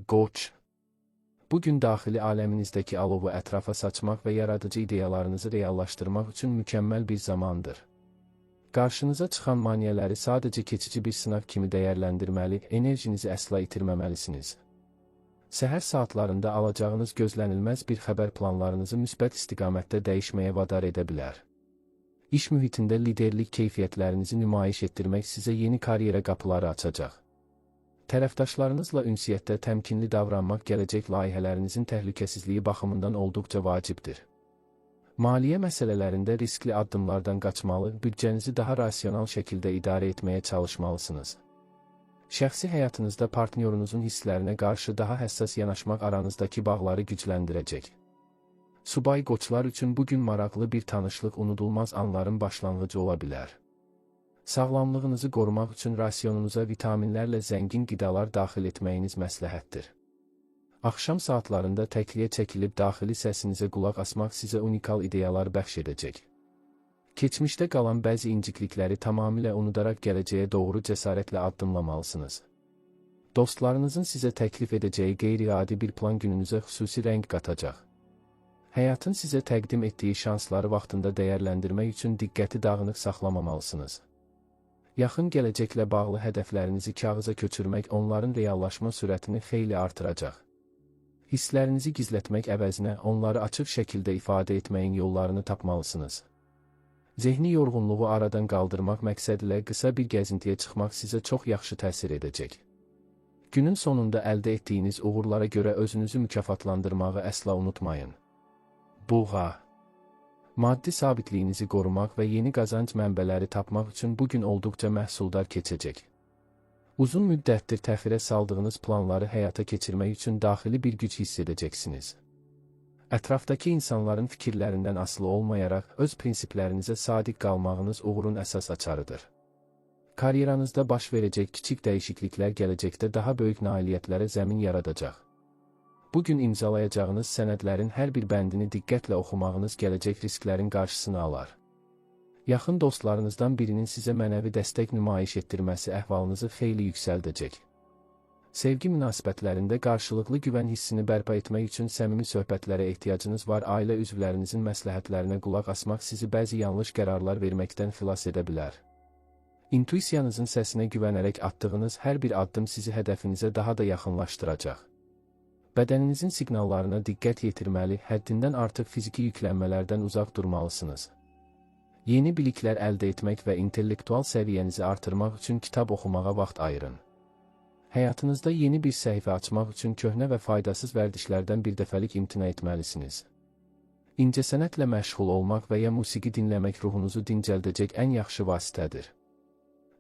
Qoç. Bugün daxili aləminizdəki alovu ətrafa saçmaq və yaradıcı ideyalarınızı reallaşdırmaq üçün mükəmməl bir zamandır. Qarşınıza çıxan maneələri sadəcə keçici bir sınaq kimi dəyərləndirməli, enerjinizi əsla itirməməlisiniz. Səhər saatlarında alacağınız gözlənilməz bir xəbər planlarınızı müsbət istiqamətdə dəyişməyə vadar edə bilər. İş mühitində liderlik keyfiyyətlərinizi nümayiş etdirmək sizə yeni karyera qapıları açacaq. Tərəfdaşlarınızla ünsiyyətdə təmkinli davranmaq gələcək layihələrinizin təhlükəsizliyi baxımından olduqca vacibdir. Maliyyə məsələlərində riskli addımlardan qaçmalı, büdcənizi daha rasional şəkildə idarə etməyə çalışmalısınız. Şəxsi həyatınızda partnyorunuzun hisslərinə qarşı daha həssas yanaşmaq aranızdakı bağları gücləndirəcək. Subay qoçlar üçün bugün maraqlı bir tanışlıq unudulmaz anların başlanğıcı ola bilər. Sağlamlığınızı qorumaq üçün rasionunuza vitaminlərlə zəngin qidalar daxil etməyiniz məsləhətdir. Axşam saatlarında təkliyə çəkilib daxili səsinizə qulaq asmaq sizə unikal ideyalar bəxş edəcək. Keçmişdə qalan bəzi inciklikləri tamamilə unudaraq gələcəyə doğru cəsarətlə addımlamalısınız. Dostlarınızın sizə təklif edəcəyi qeyri-adi bir plan gününüzə xüsusi rəng qatacaq. Həyatın sizə təqdim etdiyi şansları vaxtında dəyərləndirmək üçün diqqəti dağınıq saxlamamalısınız. Yaxın gələcəklə bağlı hədəflərinizi kağıza köçürmək onların reallaşma sürətini xeyli artıracaq. Hisslərinizi gizlətmək əvəzinə onları açıq şəkildə ifadə etməyin yollarını tapmalısınız. Zehni yorğunluğu aradan qaldırmaq məqsədilə qısa bir gəzintiyə çıxmaq sizə çox yaxşı təsir edəcək. Günün sonunda əldə etdiyiniz uğurlara görə özünüzü mükafatlandırmağı əsla unutmayın. Buğa. Maddi sabitliyinizi qorumaq və yeni qazanc mənbələri tapmaq üçün bugün olduqca məhsuldar keçəcək. Uzun müddətdir təxirə saldığınız planları həyata keçirmək üçün daxili bir güc hiss edəcəksiniz. Ətrafdakı insanların fikirlərindən asılı olmayaraq öz prinsiplərinizə sadiq qalmağınız uğurun əsas açarıdır. Karyeranızda baş verəcək kiçik dəyişikliklər gələcəkdə daha böyük nailiyyətlərə zəmin yaradacaq. Bugün imzalayacağınız sənədlərin hər bir bəndini diqqətlə oxumağınız gələcək risklərin qarşısını alar. Yaxın dostlarınızdan birinin sizə mənəvi dəstək nümayiş etdirməsi əhvalınızı xeyli yüksəldəcək. Sevgi münasibətlərində qarşılıqlı güvən hissini bərpa etmək üçün səmimi söhbətlərə ehtiyacınız var. Ailə üzvlərinizin məsləhətlərinə qulaq asmaq sizi bəzi yanlış qərarlar verməkdən xilas edə bilər. İntuisiyanızın səsinə güvənərək atdığınız hər bir addım sizi hədəfinizə daha da yaxınlaşdıracaq. Bədəninizin siqnallarına diqqət yetirməli, həddindən artıq fiziki yüklənmələrdən uzaq durmalısınız. Yeni biliklər əldə etmək və intellektual səviyyənizi artırmaq üçün kitab oxumağa vaxt ayırın. Həyatınızda yeni bir səhifə açmaq üçün köhnə və faydasız vərdişlərdən birdəfəlik imtina etməlisiniz. İncəsənətlə məşğul olmaq və ya musiqi dinləmək ruhunuzu dincəldəcək ən yaxşı vasitədir.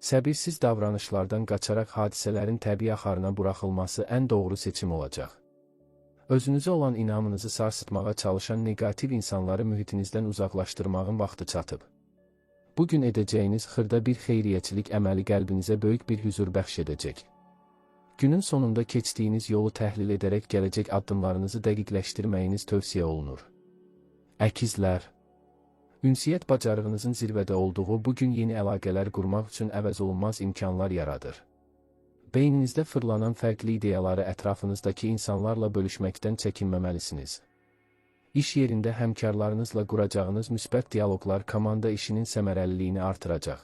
Səbirsiz davranışlardan qaçaraq hadisələrin təbii axarına buraxılması ən doğru seçim olacaq. Özünüzə olan inamınızı sarsıtmağa çalışan negativ insanları mühitinizdən uzaqlaşdırmağın vaxtı çatıb. Bugün edəcəyiniz xırda bir xeyriyyəçilik əməli qəlbinizə böyük bir hüzur bəxş edəcək. Günün sonunda keçdiyiniz yolu təhlil edərək gələcək addımlarınızı dəqiqləşdirməyiniz tövsiyə olunur. Əkizlər. Ünsiyyət bacarığınızın zirvədə olduğu bugün yeni əlaqələr qurmaq üçün əvəzolunmaz imkanlar yaradır. Beyninizdə fırlanan fərqli ideyaları ətrafınızdakı insanlarla bölüşməkdən çəkinməməlisiniz. İş yerində həmkarlarınızla quracağınız müsbət dialoqlar komanda işinin səmərəliliyini artıracaq.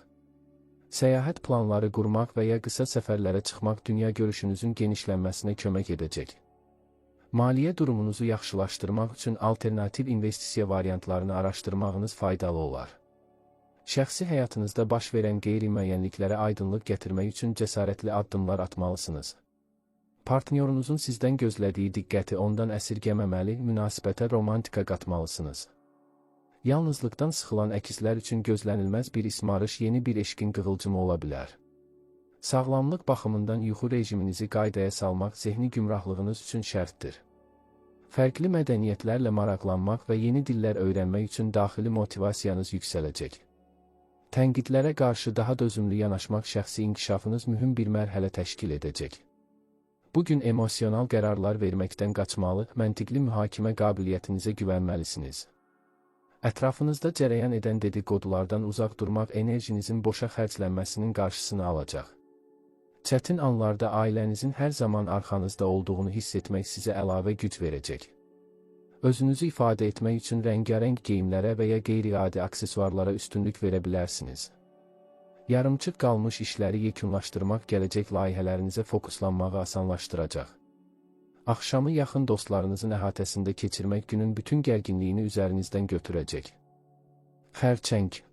Səyahət planları qurmaq və ya qısa səfərlərə çıxmaq dünya görüşünüzün genişlənməsinə kömək edəcək. Maliyyə durumunuzu yaxşılaşdırmaq üçün alternativ investisiya variantlarını araşdırmağınız faydalı olar. Şəxsi həyatınızda baş verən qeyri-müəyyənliklərə aydınlıq gətirmək üçün cəsarətli addımlar atmalısınız. Partnyorunuzun sizdən gözlədiyi diqqəti ondan əsirgəməməli, münasibətə romantika qatmalısınız. Yalnızlıqdan sıxılan əkizlər üçün gözlənilməz bir ismarış yeni bir eşqin qığılcımı ola bilər. Sağlamlıq baxımından yuxu rejiminizi qaydaya salmaq zehni gümrahlığınız üçün şərtdir. Fərqli mədəniyyətlərlə maraqlanmaq və yeni dillər öyrənmək üçün daxili motivasiyanız yüksələcək. Tənqidlərə qarşı daha dözümlü yanaşmaq şəxsi inkişafınız mühüm bir mərhələ təşkil edəcək. Bugün emosional qərarlar verməkdən qaçmalı, məntiqli mühakimə qabiliyyətinizə güvənməlisiniz. Ətrafınızda cərəyan edən dedikodulardan uzaq durmaq enerjinizin boşa xərclənməsinin qarşısını alacaq. Çətin anlarda ailənizin hər zaman arxanızda olduğunu hiss etmək sizə əlavə güc verəcək. Özünüzü ifadə etmək üçün rəngarəng geyimlərə və ya qeyri-adi aksesuarlara üstünlük verə bilərsiniz. Yarımçıq qalmış işləri yekunlaşdırmaq gələcək layihələrinizə fokuslanmağı asanlaşdıracaq. Axşamı yaxın dostlarınızın əhatəsində keçirmək günün bütün gərginliyini üzərinizdən götürəcək. Xərçəng.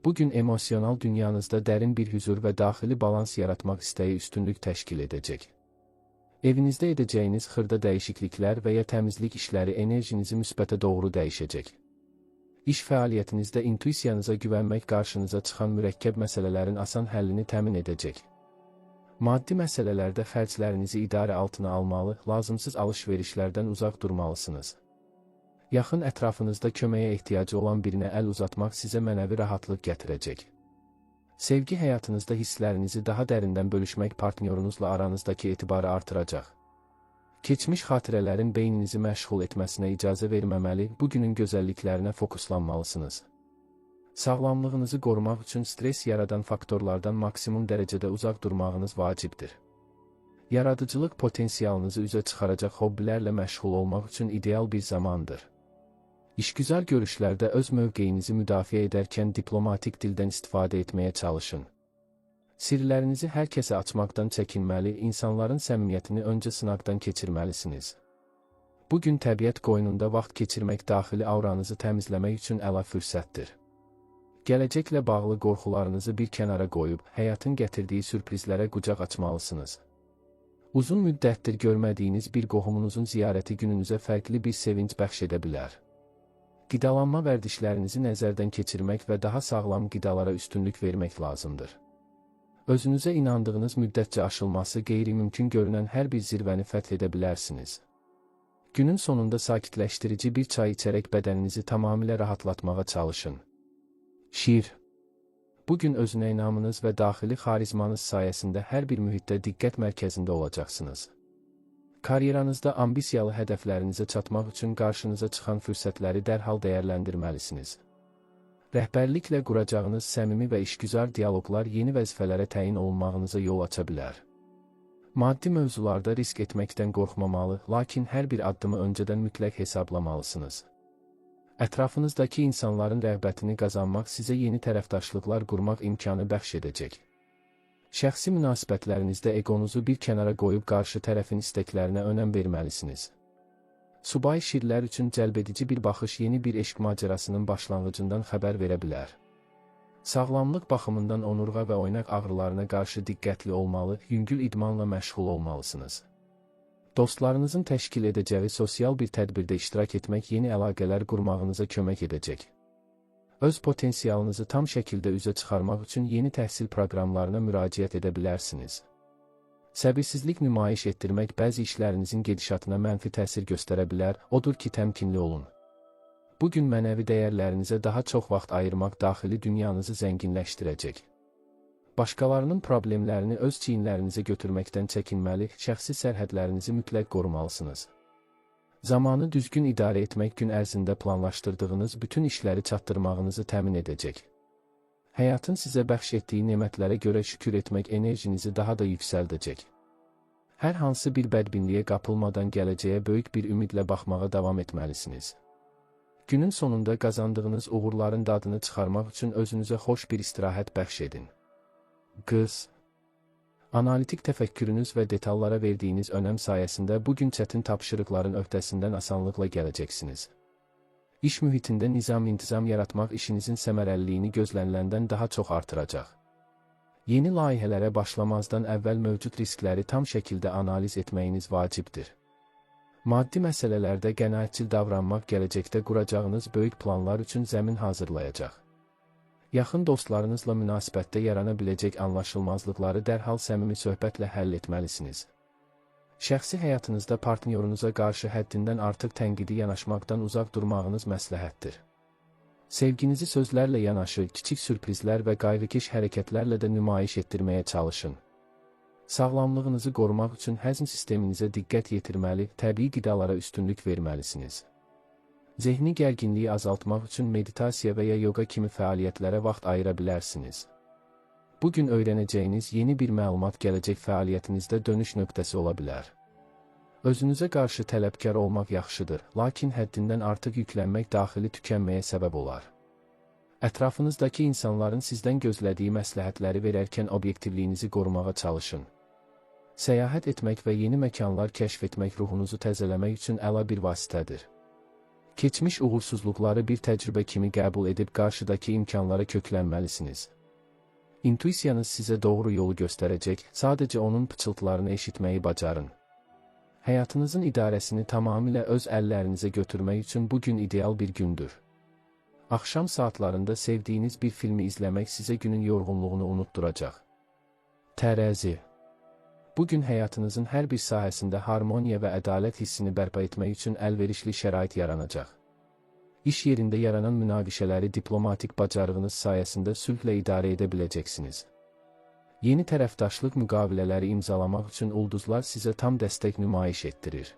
Bugün emosional dünyanızda dərin bir hüzur və daxili balans yaratmaq istəyi üstünlük təşkil edəcək. Evinizdə edəcəyiniz xırda dəyişikliklər və ya təmizlik işləri enerjinizi müsbətə doğru dəyişəcək. İş fəaliyyətinizdə intuisiyanıza güvənmək qarşınıza çıxan mürəkkəb məsələlərin asan həllini təmin edəcək. Maddi məsələlərdə xərclərinizi idarə altına almalı, lazımsız alış-verişlərdən uzaq durmalısınız. Yaxın ətrafınızda köməyə ehtiyacı olan birinə əl uzatmaq sizə mənəvi rahatlıq gətirəcək. Sevgi həyatınızda hisslərinizi daha dərindən bölüşmək partnyorunuzla aranızdakı etibarı artıracaq. Keçmiş xatirələrin beyninizi məşğul etməsinə icazə verməməli, bugünün gözəlliklərinə fokuslanmalısınız. Sağlamlığınızı qorumaq üçün stres yaradan faktorlardan maksimum dərəcədə uzaq durmağınız vacibdir. Yaradıcılıq potensialınızı üzə çıxaracaq hobbilərlə məşğul olmaq üçün ideal bir zamandır. İşgüzar görüşlərdə öz mövqeyinizi müdafiə edərkən diplomatik dildən istifadə etməyə çalışın. Sirlərinizi hər kəsə açmaqdan çəkinməli, insanların səmimiyyətini öncə sınaqdan keçirməlisiniz. Bugün təbiət qoynunda vaxt keçirmək daxili auranızı təmizləmək üçün əla fürsətdir. Gələcəklə bağlı qorxularınızı bir kənara qoyub, həyatın gətirdiyi sürprizlərə qucaq açmalısınız. Uzun müddətdir görmədiyiniz bir qohumunuzun ziyarəti gününüzə fərqli bir sevinc bəxş edə bilər. Qidalanma vərdişlərinizi nəzərdən keçirmək və daha sağlam qidalara üstünlük vermək lazımdır. Özünüzə inandığınız müddətcə aşılması qeyri-mümkün görünən hər bir zirvəni fəth edə bilərsiniz. Günün sonunda sakitləşdirici bir çay içərək bədəninizi tamamilə rahatlatmağa çalışın. Şiir. Bugün özünə inamınız və daxili xarizmanız sayəsində hər bir mühitdə diqqət mərkəzində olacaqsınız. Karyeranızda ambisiyalı hədəflərinizə çatmaq üçün qarşınıza çıxan fürsətləri dərhal dəyərləndirməlisiniz. Rəhbərliklə quracağınız səmimi və işgüzar dialoqlar yeni vəzifələrə təyin olunmağınıza yol aça bilər. Maddi mövzularda risk etməkdən qorxmamalı, lakin hər bir addımı öncədən mütləq hesablamalısınız. Ətrafınızdakı insanların rəğbətini qazanmaq sizə yeni tərəfdaşlıqlar qurmaq imkanı bəxş edəcək. Şəxsi münasibətlərinizdə egonuzu bir kənara qoyub qarşı tərəfin istəklərinə önəm verməlisiniz. Subay şirlər üçün cəlbedici bir baxış yeni bir eşq macərasının başlanğıcından xəbər verə bilər. Sağlamlıq baxımından onurğa və oynaq ağrılarına qarşı diqqətli olmalı, yüngül idmanla məşğul olmalısınız. Dostlarınızın təşkil edəcəyi sosial bir tədbirdə iştirak etmək yeni əlaqələr qurmağınıza kömək edəcək. Öz potensialınızı tam şəkildə üzə çıxarmaq üçün yeni təhsil proqramlarına müraciət edə bilərsiniz. Səbirsizlik nümayiş etdirmək bəzi işlərinizin gedişatına mənfi təsir göstərə bilər, odur ki, təmkinli olun. Bugün mənəvi dəyərlərinizə daha çox vaxt ayırmaq daxili dünyanızı zənginləşdirəcək. Başqalarının problemlərini öz çiyinlərinizə götürməkdən çəkinməli, şəxsi sərhədlərinizi mütləq qorumalısınız. Zamanı düzgün idarə etmək gün ərzində planlaşdırdığınız bütün işləri çatdırmağınızı təmin edəcək. Həyatın sizə bəxş etdiyi nemətlərə görə şükür etmək enerjinizi daha da yüksəldəcək. Hər hansı bir bədbinliyə qapılmadan gələcəyə böyük bir ümidlə baxmağa davam etməlisiniz. Günün sonunda qazandığınız uğurların dadını çıxarmaq üçün özünüzə xoş bir istirahət bəxş edin. Qız. Analitik təfəkkürünüz və detallara verdiyiniz önəm sayəsində bugün çətin tapşırıqların öhdəsindən asanlıqla gələcəksiniz. İş mühitində nizam-intizam yaratmaq işinizin səmərəliliyini gözləniləndən daha çox artıracaq. Yeni layihələrə başlamazdan əvvəl mövcud riskləri tam şəkildə analiz etməyiniz vacibdir. Maddi məsələlərdə qənaətçil davranmaq gələcəkdə quracağınız böyük planlar üçün zəmin hazırlayacaq. Yaxın dostlarınızla münasibətdə yarana biləcək anlaşılmazlıqları dərhal səmimi söhbətlə həll etməlisiniz. Şəxsi həyatınızda partnyorunuza qarşı həddindən artıq tənqidi yanaşmaqdan uzaq durmağınız məsləhətdir. Sevginizi sözlərlə yanaşı, kiçik sürprizlər və qayğıkeş hərəkətlərlə də nümayiş etdirməyə çalışın. Sağlamlığınızı qorumaq üçün həzm sisteminizə diqqət yetirməli, təbii qidalara üstünlük verməlisiniz. Zehni gərginliyi azaltmaq üçün meditasiya və ya yoga kimi fəaliyyətlərə vaxt ayıra bilərsiniz. Bugün öyrənəcəyiniz yeni bir məlumat gələcək fəaliyyətinizdə dönüş nöqtəsi ola bilər. Özünüzə qarşı tələbkar olmaq yaxşıdır, lakin həddindən artıq yüklənmək daxili tükənməyə səbəb olar. Ətrafınızdakı insanların sizdən gözlədiyi məsləhətləri verərkən obyektivliyinizi qorumağa çalışın. Səyahət etmək və yeni məkanlar kəşf etmək ruhunuzu təzələmək üçün əla bir vasitədir. Keçmiş uğursuzluqları bir təcrübə kimi qəbul edib qarşıdakı imkanlara köklənməlisiniz. İntuisiyanız sizə doğru yolu göstərəcək, sadəcə onun pıçıltılarını eşitməyi bacarın. Həyatınızın idarəsini tamamilə öz əllərinizə götürmək üçün bugün ideal bir gündür. Axşam saatlarında sevdiyiniz bir filmi izləmək sizə günün yorğunluğunu unutduracaq. Tərəzi. Bugün həyatınızın hər bir sahəsində harmoniya və ədalət hissini bərpa etmək üçün əlverişli şərait yaranacaq. İş yerində yaranan münaqişələri diplomatik bacarığınız sayəsində sülhlə idarə edə biləcəksiniz. Yeni tərəfdaşlıq müqavilələri imzalamaq üçün ulduzlar sizə tam dəstək nümayiş etdirir.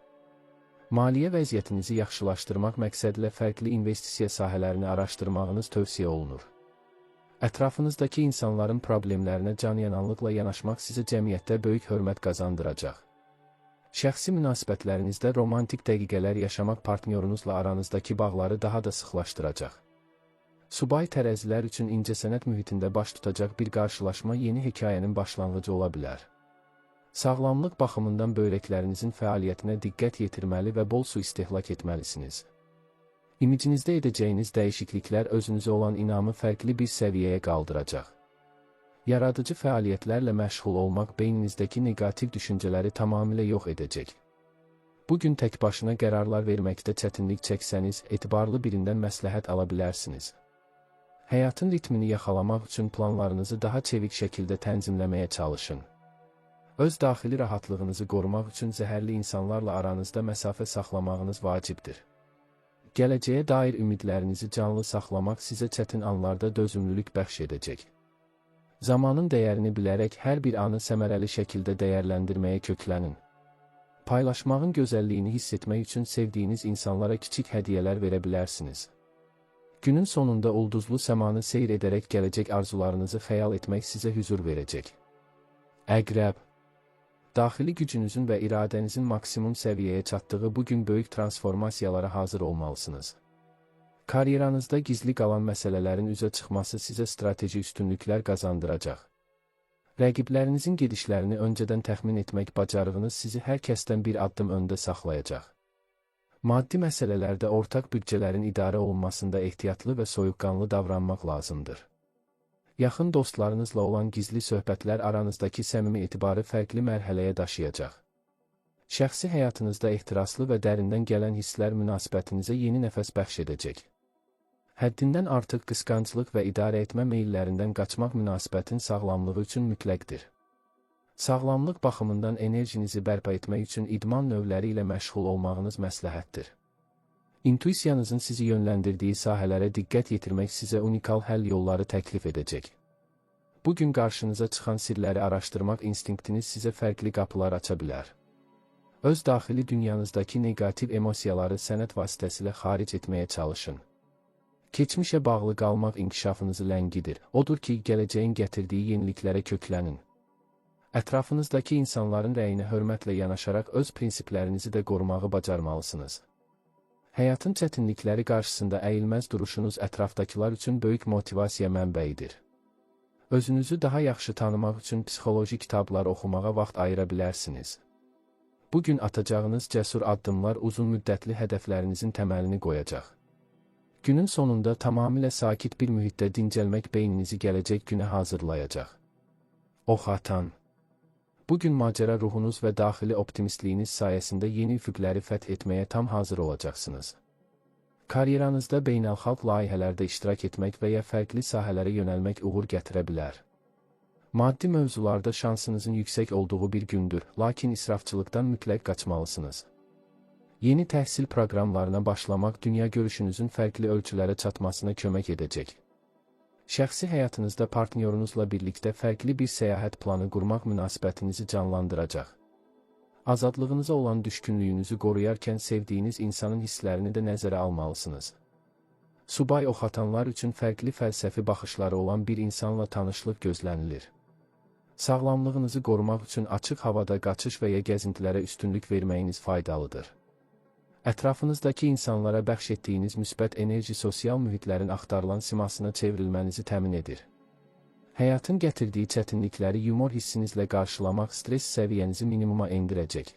Maliyyə vəziyyətinizi yaxşılaşdırmaq məqsədilə fərqli investisiya sahələrini araşdırmağınız tövsiyə olunur. Ətrafınızdakı insanların problemlərinə canyananlıqla yanaşmaq sizə cəmiyyətdə böyük hörmət qazandıracaq. Şəxsi münasibətlərinizdə romantik dəqiqələr yaşamaq partnyorunuzla aranızdakı bağları daha da sıxlaşdıracaq. Subay tərəzilər üçün incəsənət mühitində baş tutacaq bir qarşılaşma yeni hekayənin başlanğıcı ola bilər. Sağlamlıq baxımından böyrəklərinizin fəaliyyətinə diqqət yetirməli və bol su istehlak etməlisiniz. İmicinizdə edəcəyiniz dəyişikliklər özünüzə olan inamı fərqli bir səviyyəyə qaldıracaq. Yaradıcı fəaliyyətlərlə məşğul olmaq beyninizdəki neqativ düşüncələri tamamilə yox edəcək. Bugün tək başına qərarlar verməkdə çətinlik çəksəniz, etibarlı birindən məsləhət ala bilərsiniz. Həyatın ritmini yaxalamaq üçün planlarınızı daha çevik şəkildə tənzimləməyə çalışın. Öz daxili rahatlığınızı qorumaq üçün zəhərli insanlarla aranızda məsafə saxlamağınız vacibdir. Gələcəyə dair ümidlərinizi canlı saxlamaq sizə çətin anlarda dözümlülük bəxş edəcək. Zamanın dəyərini bilərək hər bir anı səmərəli şəkildə dəyərləndirməyə köklənin. Paylaşmağın gözəlliyini hiss etmək üçün sevdiyiniz insanlara kiçik hədiyyələr verə bilərsiniz. Günün sonunda ulduzlu səmanı seyr edərək gələcək arzularınızı xəyal etmək sizə hüzur verəcək. Əqrəb. Daxili gücünüzün və iradənizin maksimum səviyyəyə çatdığı bugün böyük transformasiyalara hazır olmalısınız. Karyeranızda gizli qalan məsələlərin üzə çıxması sizə strateji üstünlüklər qazandıracaq. Rəqiblərinizin gedişlərini öncədən təxmin etmək bacarığınız sizi hər kəsdən bir addım öndə saxlayacaq. Maddi məsələlərdə ortaq büdcələrin idarə olunmasında ehtiyatlı və soyuqqanlı davranmaq lazımdır. Yaxın dostlarınızla olan gizli söhbətlər aranızdakı səmimi etibarı fərqli mərhələyə daşıyacaq. Şəxsi həyatınızda ehtiraslı və dərindən gələn hisslər münasibətinizə yeni nəfəs bəxş edəcək. Həddindən artıq qısqanclıq və idarə etmə meyillərindən qaçmaq münasibətin sağlamlığı üçün mütləqdir. Sağlamlıq baxımından enerjinizi bərpa etmək üçün idman növləri ilə məşğul olmağınız məsləhətdir. İntuisiyanızın sizi yönləndirdiyi sahələrə diqqət yetirmək sizə unikal həll yolları təklif edəcək. Bugün qarşınıza çıxan sirləri araşdırmaq instinktiniz sizə fərqli qapılar aça bilər. Öz daxili dünyanızdakı neqativ emosiyaları sənət vasitəsilə xaric etməyə çalışın. Keçmişə bağlı qalmaq inkişafınızı ləngidir, odur ki, gələcəyin gətirdiyi yeniliklərə köklənin. Ətrafınızdakı insanların rəyinə hörmətlə yanaşaraq öz prinsiplərinizi də qorumağı bacarmalısınız. Həyatın çətinlikləri qarşısında əyilməz duruşunuz ətrafdakılar üçün böyük motivasiya mənbəyidir. Özünüzü daha yaxşı tanımaq üçün psixoloji kitablar oxumağa vaxt ayıra bilərsiniz. Bugün atacağınız cəsur addımlar uzun müddətli hədəflərinizin təməlini qoyacaq. Günün sonunda tamamilə sakit bir mühitdə dincəlmək beyninizi gələcək günə hazırlayacaq. Ox atan. Bugün macəra ruhunuz və daxili optimistliyiniz sayəsində yeni üfüqləri fəth etməyə tam hazır olacaqsınız. Karyeranızda beynəlxalq layihələrdə iştirak etmək və ya fərqli sahələrə yönəlmək uğur gətirə bilər. Maddi mövzularda şansınızın yüksək olduğu bir gündür, lakin israfçılıqdan mütləq qaçmalısınız. Yeni təhsil proqramlarına başlamaq dünya görüşünüzün fərqli ölçülərə çatmasına kömək edəcək. Şəxsi həyatınızda partnyorunuzla birlikdə fərqli bir səyahət planı qurmaq münasibətinizi canlandıracaq. Azadlığınıza olan düşkünlüyünüzü qoruyarkən sevdiyiniz insanın hisslərini də nəzərə almalısınız. Subay ox atanlar üçün fərqli fəlsəfi baxışları olan bir insanla tanışlıq gözlənilir. Sağlamlığınızı qorumaq üçün açıq havada qaçış və ya gəzintilərə üstünlük verməyiniz faydalıdır. Ətrafınızdakı insanlara bəxş etdiyiniz müsbət enerji sosial mühitlərin axtarılan simasına çevrilmənizi təmin edir. Həyatın gətirdiyi çətinlikləri yumor hissinizlə qarşılamaq stres səviyyənizi minimuma endirəcək.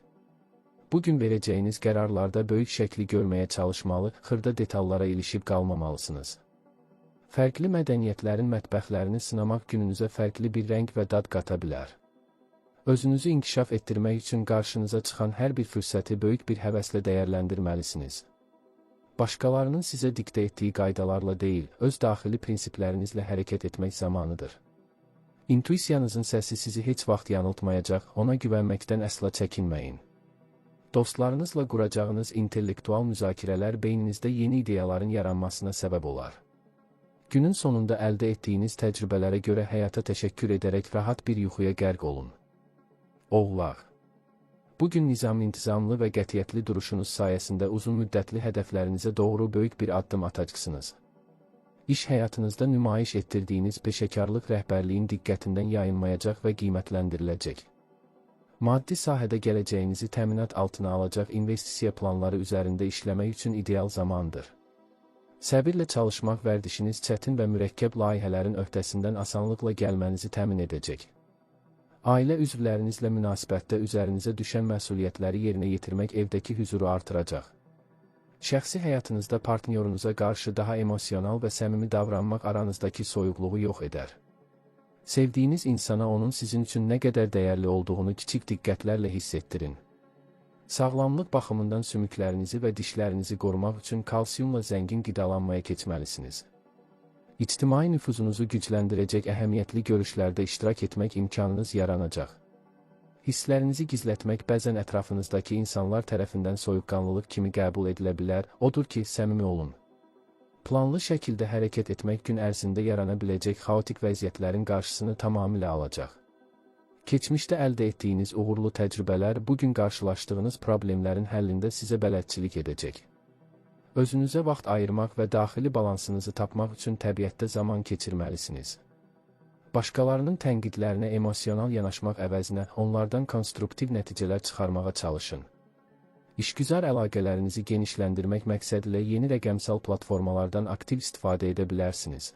Bugün verəcəyiniz qərarlarda böyük şəkli görməyə çalışmalı, xırda detallara ilişib qalmamalısınız. Fərqli mədəniyyətlərin mətbəxlərini sınamaq gününüzə fərqli bir rəng və dad qata bilər. Özünüzü inkişaf etdirmək üçün qarşınıza çıxan hər bir fürsəti böyük bir həvəslə dəyərləndirməlisiniz. Başqalarının sizə diktə etdiyi qaydalarla deyil, öz daxili prinsiplərinizlə hərəkət etmək zamanıdır. İntuisiyanızın səsi sizi heç vaxt yanıltmayacaq, ona güvənməkdən əsla çəkinməyin. Dostlarınızla quracağınız intellektual müzakirələr beyninizdə yeni ideyaların yaranmasına səbəb olar. Günün sonunda əldə etdiyiniz təcrübələrə görə həyata təşəkkür edərək rahat bir yuxuya qərq olun. Oğlaq. Bugün nizam-intizamlı və qətiyyətli duruşunuz sayəsində uzun müddətli hədəflərinizə doğru böyük bir addım atacaqsınız. İş həyatınızda nümayiş etdirdiyiniz peşəkarlıq rəhbərliyin diqqətindən yayınmayacaq və qiymətləndiriləcək. Maddi sahədə gələcəyinizi təminat altına alacaq investisiya planları üzərində işləmək üçün ideal zamandır. Səbirlə çalışmaq vərdişiniz çətin və mürəkkəb layihələrin öhdəsindən asanlıqla gəlmənizi təmin edəcək. Ailə üzvlərinizlə münasibətdə üzərinizə düşən məsuliyyətləri yerinə yetirmək evdəki hüzuru artıracaq. Şəxsi həyatınızda partnyorunuza qarşı daha emosional və səmimi davranmaq aranızdakı soyuqluğu yox edər. Sevdiyiniz insana onun sizin üçün nə qədər dəyərli olduğunu kiçik diqqətlərlə hiss etdirin. Sağlamlıq baxımından sümüklərinizi və dişlərinizi qorumaq üçün kalsiumla zəngin qidalanmaya keçməlisiniz. İctimai nüfuzunuzu gücləndirəcək əhəmiyyətli görüşlərdə iştirak etmək imkanınız yaranacaq. Hisslərinizi gizlətmək bəzən ətrafınızdakı insanlar tərəfindən soyuqqanlılıq kimi qəbul edilə bilər, odur ki, səmimi olun. Planlı şəkildə hərəkət etmək gün ərzində yarana biləcək xaotik vəziyyətlərin qarşısını tamamilə alacaq. Keçmişdə əldə etdiyiniz uğurlu təcrübələr bugün qarşılaşdığınız problemlərin həllində sizə bələdçilik edəcək. Özünüzə vaxt ayırmaq və daxili balansınızı tapmaq üçün təbiətdə zaman keçirməlisiniz. Başqalarının tənqidlərinə emosional yanaşmaq əvəzinə onlardan konstruktiv nəticələr çıxarmağa çalışın. İşgüzar əlaqələrinizi genişləndirmək məqsədilə yeni rəqəmsal platformalardan aktiv istifadə edə bilərsiniz.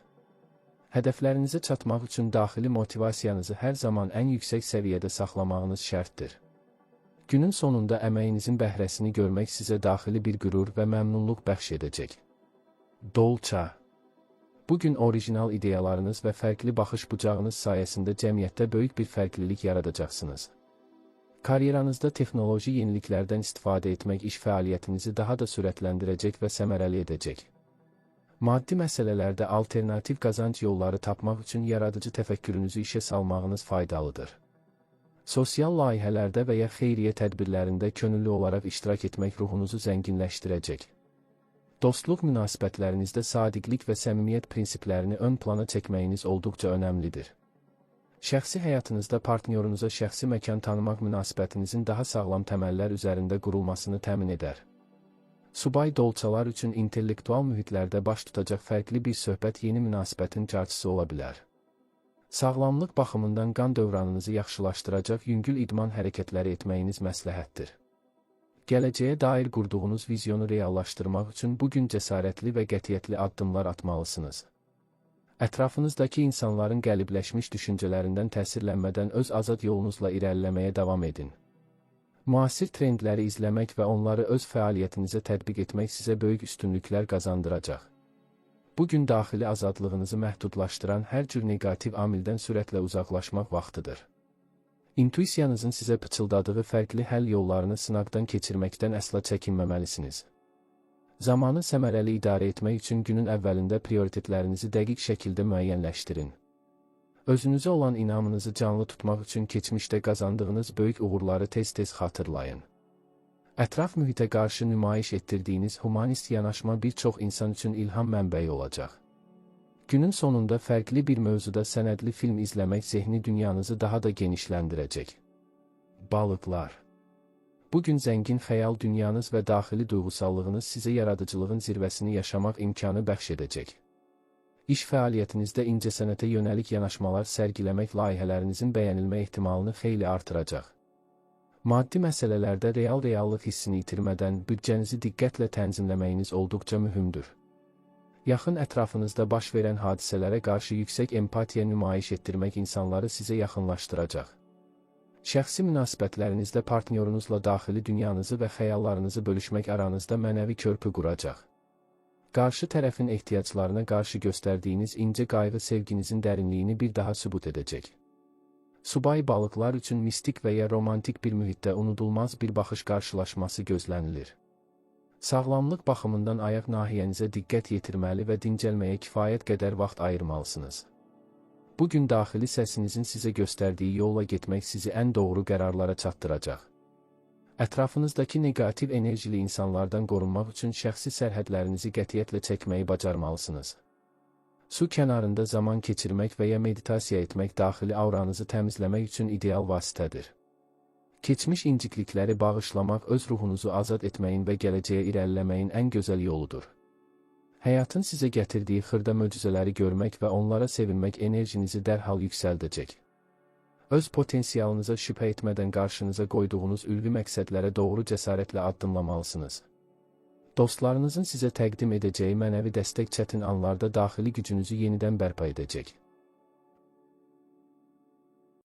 Hədəflərinizə çatmaq üçün daxili motivasiyanızı hər zaman ən yüksək səviyyədə saxlamağınız şərtdir. Günün sonunda əməyinizin bəhrəsini görmək sizə daxili bir qürur və məmnunluq bəxş edəcək. Dolça. Bugün orijinal ideyalarınız və fərqli baxış bucağınız sayəsində cəmiyyətdə böyük bir fərqlilik yaradacaqsınız. Karyeranızda texnoloji yeniliklərdən istifadə etmək iş fəaliyyətinizi daha da sürətləndirəcək və səmərəli edəcək. Maddi məsələlərdə alternativ qazanc yolları tapmaq üçün yaradıcı təfəkkürünüzü işə salmağınız faydalıdır. Sosial layihələrdə və ya xeyriyyə tədbirlərində könüllü olaraq iştirak etmək ruhunuzu zənginləşdirəcək. Dostluq münasibətlərinizdə sadiqlik və səmimiyyət prinsiplərini ön plana çəkməyiniz olduqca önəmlidir. Şəxsi həyatınızda partnyorunuza şəxsi məkan tanımaq münasibətinizin daha sağlam təməllər üzərində qurulmasını təmin edər. Subay dolçalar üçün intellektual mühitlərdə baş tutacaq fərqli bir söhbət yeni münasibətin carçısı ola bilər. Sağlamlıq baxımından qan dövranınızı yaxşılaşdıracaq yüngül idman hərəkətləri etməyiniz məsləhətdir. Gələcəyə dair qurduğunuz vizyonu reallaşdırmaq üçün bugün cəsarətli və qətiyyətli addımlar atmalısınız. Ətrafınızdakı insanların qəlibləşmiş düşüncələrindən təsirlənmədən öz azad yolunuzla irəliləməyə davam edin. Müasir trendləri izləmək və onları öz fəaliyyətinizə tətbiq etmək sizə böyük üstünlüklər qazandıracaq. Bugün daxili azadlığınızı məhdudlaşdıran hər cür neqativ amildən sürətlə uzaqlaşmaq vaxtıdır. İntuisiyanızın sizə pıçıldadığı fərqli həll yollarını sınaqdan keçirməkdən əsla çəkinməməlisiniz. Zamanı səmərəli idarə etmək üçün günün əvvəlində prioritetlərinizi dəqiq şəkildə müəyyənləşdirin. Özünüzə olan inamınızı canlı tutmaq üçün keçmişdə qazandığınız böyük uğurları tez-tez xatırlayın. Ətraf mühitə qarşı nümayiş etdirdiyiniz humanist yanaşma bir çox insan üçün ilham mənbəyi olacaq. Günün sonunda fərqli bir mövzuda sənədli film izləmək zehni dünyanızı daha da genişləndirəcək. Balıqlar. Bugün zəngin xəyal dünyanız və daxili duyğusallığınız sizə yaradıcılığın zirvəsini yaşamaq imkanı bəxş edəcək. İş fəaliyyətinizdə incəsənətə yönəlik yanaşmalar sərgiləmək layihələrinizin bəyənilmə ehtimalını xeyli artıracaq. Maddi məsələlərdə reallıq hissini itirmədən büdcənizi diqqətlə tənzimləməyiniz olduqca mühümdür. Yaxın ətrafınızda baş verən hadisələrə qarşı yüksək empatiya nümayiş etdirmək insanları sizə yaxınlaşdıracaq. Şəxsi münasibətlərinizdə partnyorunuzla daxili dünyanızı və xəyallarınızı bölüşmək aranızda mənəvi körpü quracaq. Qarşı tərəfin ehtiyaclarına qarşı göstərdiyiniz incə qayğı sevginizin dərinliyini bir daha sübut edəcək. Subay balıqlar üçün mistik və ya romantik bir mühitdə unudulmaz bir baxış qarşılaşması gözlənilir. Sağlamlıq baxımından ayaq nahiyənizə diqqət yetirməli və dincəlməyə kifayət qədər vaxt ayırmalısınız. Bugün daxili səsinizin sizə göstərdiyi yolla getmək sizi ən doğru qərarlara çatdıracaq. Ətrafınızdakı negativ enerjili insanlardan qorunmaq üçün şəxsi sərhədlərinizi qətiyyətlə çəkməyi bacarmalısınız. Su kənarında zaman keçirmək və ya meditasiya etmək daxili auranızı təmizləmək üçün ideal vasitədir. Keçmiş inciklikləri bağışlamaq öz ruhunuzu azad etməyin və gələcəyə irəliləməyin ən gözəl yoludur. Həyatın sizə gətirdiyi xırda möcüzələri görmək və onlara sevinmək enerjinizi dərhal yüksəldəcək. Öz potensialınıza şübhə etmədən qarşınıza qoyduğunuz ülvi məqsədlərə doğru cəsarətlə addımlamalısınız. Dostlarınızın sizə təqdim edəcəyi mənəvi dəstək çətin anlarda daxili gücünüzü yenidən bərpa edəcək.